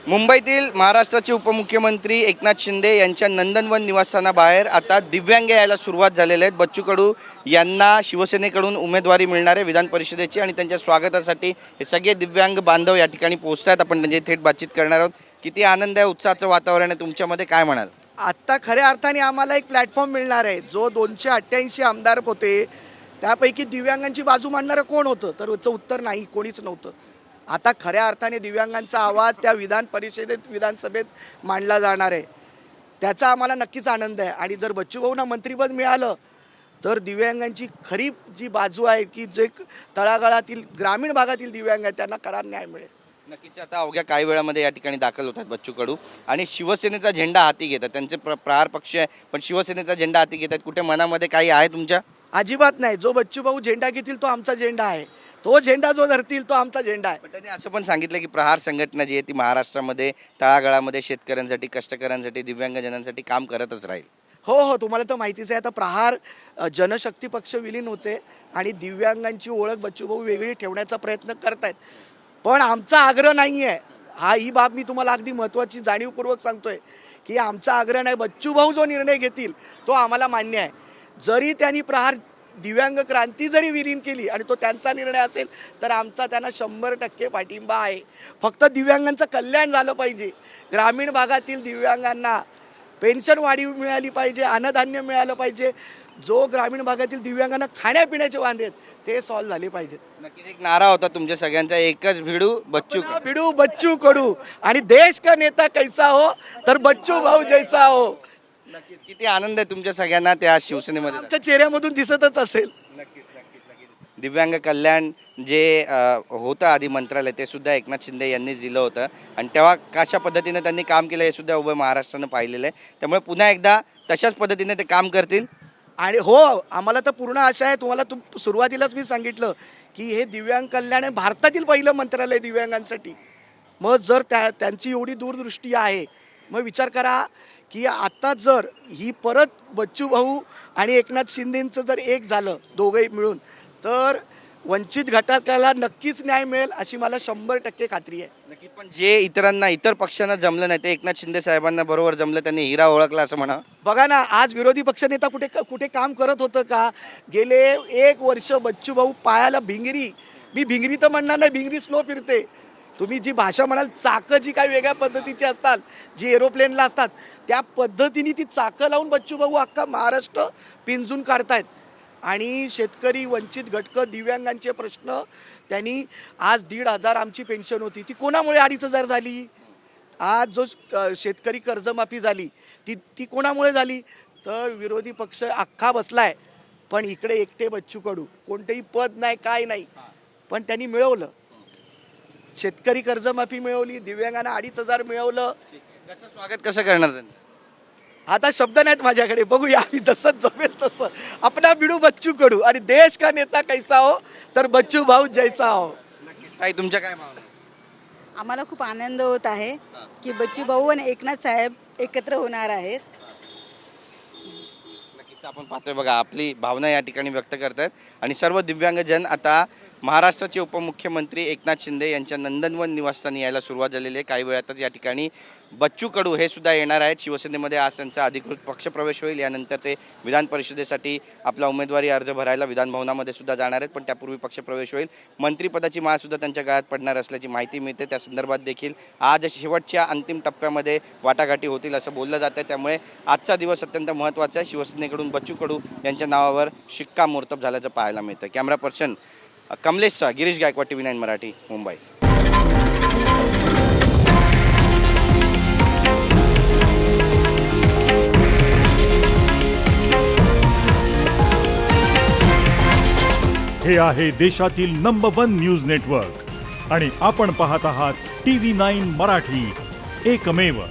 मुंबईतील महाराष्ट्राचे उपमुख्यमंत्री एकनाथ शिंदे यांच्या नंदनवन निवासस्थानाबाहेर आता दिव्यांग यायला सुरुवात झालेले आहेत। बच्चू कडू यांना शिवसेनेकडून उमेदवारी मिळणार आहे विधान परिषदेची आणि त्यांच्या स्वागतासाठी हे सगळे दिव्यांग बांधव या ठिकाणी पोहोचतात। आपण त्यांची थेट बातचीत करणार आहोत। किती आनंद आहे, उत्साहाचं वातावरण आहे तुमच्यामध्ये, काय म्हणाल? आत्ता खऱ्या अर्थाने आम्हाला एक प्लॅटफॉर्म मिळणार आहे। जो 288 आमदार होते त्यापैकी दिव्यांगांची बाजू मांडणारं कोण होतं, तर याचं उत्तर नाही, कोणीच नव्हतं। आता खऱ्या अर्थाने दिव्यांगांचा आवाज त्या विधान परिषदेत विधानसभेत मांडला जाणार आहे, त्याचा आम्हाला नक्कीच आनंद आहे। आणि जर बच्चूभाऊंना मंत्रिपद मिळालं तर दिव्यांगांची खरी जी बाजू आहे की जे तळागाळातील ग्रामीण भागातील दिव्यांग आहेत त्यांना खरा न्याय मिळेल। नक्कीच आता अवघ्या काही वेळामध्ये या ठिकाणी दाखल होतात बच्चू कडू आणि शिवसेनेचा झेंडा हाती घेतात। त्यांचे प्रहार पक्ष आहे पण शिवसेनेचा झेंडा हाती घेतात। कुठे मनामध्ये काही आहे तुमच्या? अजिबात नाही। जो बच्चूभाऊ झेंडा घेतील तो आमचा झेंडा आहे, तो झेंडा जो धरतील तो आमचा झेंडा आहे। पण त्यांनी असं पण सांगितलं की प्रहार संघटना जी आहे ती महाराष्ट्रामध्ये तळागाळामध्ये शेतकऱ्यांसाठी, कष्टकऱ्यांसाठी, दिव्यांगजनांसाठी काम करतच राहील। हो, तुम्हाला तर माहितीच आहे। आता प्रहार जनशक्ती पक्ष विलीन होते आणि दिव्यांगांची ओळख बच्चूभाऊ वेगळी ठेवण्याचा प्रयत्न करतायत, पण आमचा आग्रह नाही आहे। ही बाब मी तुम्हाला अगदी महत्त्वाची जाणीवपूर्वक सांगतोय की आमचा आग्रह नाही। बच्चूभाऊ जो निर्णय घेतील तो आम्हाला मान्य आहे। जरी त्यांनी प्रहार दिव्यांग क्रांती जरी विलीन केली आणि तो त्यांचा निर्णय असेल तर आमचा त्यांना 100% पाठिंबा आहे। फक्त दिव्यांगांचं कल्याण झालं पाहिजे। ग्रामीण भागातील दिव्यांगांना पेन्शन वाढीव मिळाली पाहिजे, अन्नधान्य मिळालं पाहिजे। जो ग्रामीण भागातील दिव्यांगांना खाण्यापिण्याचे वांदे आहेत ते सॉल्व्ह झाले पाहिजेत। नक्कीच एक नारा होता तुमच्या सगळ्यांचा, एकच भिडू बच्चू भिडू बच्चू कडू आणि देश का नेता कैसा हो तर बच्चू भाऊ जैसा हो। नक्कीच किती आनंद आहे तुमच्या सगळ्यांना त्या शिवसेनेमध्ये? आमच्या चेहऱ्यामधून दिसतच असेल। नक्कीच दिव्यांग कल्याण जे होतं आधी मंत्रालय ते सुद्धा एकनाथ शिंदे यांनी दिलं होतं आणि तेव्हा कशा पद्धतीने त्यांनी काम केलं हे सुद्धा उभं महाराष्ट्रानं पाहिलेलं आहे। त्यामुळे पुन्हा एकदा तशाच पद्धतीने ते काम करतील आणि हो, आम्हाला तर पूर्ण आशा आहे। तुम्हाला सुरुवातीलाच मी सांगितलं की हे दिव्यांग कल्याण आहे भारतातील पहिलं मंत्रालय दिव्यांगांसाठी। मग जर त्यांची एवढी दूरदृष्टी आहे, मग विचार करा की आता जर ही परत बच्चू भाऊ आणि एकनाथ शिंदेंचं जर एक झालं दोघंही मिळून तर वंचित घटकाला नक्कीच न्याय मिळेल अशी मला 100% खात्री आहे। नक्कीच पण जे इतरांना इतर पक्षांना जमलं नाही ते एकनाथ शिंदे साहेबांना बरोबर जमलं, त्यांनी हिरा ओळखला असं म्हणा। बघा ना, आज विरोधी पक्षनेता कुठे काम करत होतं का? गेले 1 वर्ष बच्चू भाऊ पायाला भिंगरी, मी भिंगरी तर म्हणणार नाही, भिंगरी स्लो फिरते। तुम्ही जी भाषा म्हणाल, चाकं जी काही वेगळ्या पद्धतीची असतात जी एरोप्लेनला असतात त्या पद्धतीने ती चाकं लावून बच्चू भाऊ अख्खा महाराष्ट्र पिंजून काढतायत। आणि शेतकरी, वंचित घटक, दिव्यांगांचे प्रश्न त्यांनी आज 1,500 आमची पेन्शन होती ती कोणामुळे 2,500 झाली? आज जो शेतकरी कर्जमाफी झाली ती कोणामुळे झाली? तर विरोधी पक्ष अख्खा बसलाय, पण इकडे एकटे बच्चू कडू, कोणतेही पद नाही, काय नाही, पण त्यांनी मिळवलं। शेतकरी कर्जमाफी मिळवली, दिव्यांगांना 2,500 मिळवलं। कसं स्वागत कसं करणार त्यांचं? आता शब्द नाहीत माझ्याकडे, बघूया आम्ही जसं जमेल तसं। आपला बिडू बच्चू कडू आणि देश का नेता कैसा हो तर बच्चू भाऊ जैसा हो। नक्कीच ताई, तुमच्या काय भावना? आम्हाला खूप आनंद होत आहे की बच्चू भाऊ आणि एकनाथ साहेब एकत्र होणार आहेत। नक्कीच आपण पाहतोय बघा, आपली भावना या ठिकाणी व्यक्त करतात आणि सर्व दिव्यांगजन आता महाराष्ट्राचे उपमुख्यमंत्री एकनाथ शिंदे यांच्या नंदनवन निवासस्थानी यायला सुरुवात झालेली आहे। काही वेळातच या ठिकाणी बच्चू कडू हे सुद्धा येणार आहेत। शिवसेनेमध्ये आज त्यांचा अधिकृत पक्षप्रवेश होईल। यानंतर ते विधान परिषदेसाठी आपला उमेदवारी अर्ज भरायला विधानभवनामध्ये सुद्धा जाणार आहेत, पण त्यापूर्वी पक्षप्रवेश होईल। मंत्रिपदाची माळ सुद्धा त्यांच्या गळ्यात पडणार असल्याची माहिती मिळते। त्या संदर्भात देखील आज शेवटच्या अंतिम टप्प्यामध्ये वाटाघाटी होतील असं बोललं जातं। त्यामुळे आजचा दिवस अत्यंत महत्त्वाचा आहे। शिवसेनेकडून बच्चू कडू यांच्या नावावर शिक्कामोर्तब झाल्याचं पाहायला मिळतं। Camera person Kamlesh Girish Gaikwad, TV9 Marathi, Mumbai. हे आहे देशातील नंबर 1 न्यूज नेटवर्क आणि आपण पाहत आहात TV9 मराठी, एकमेव।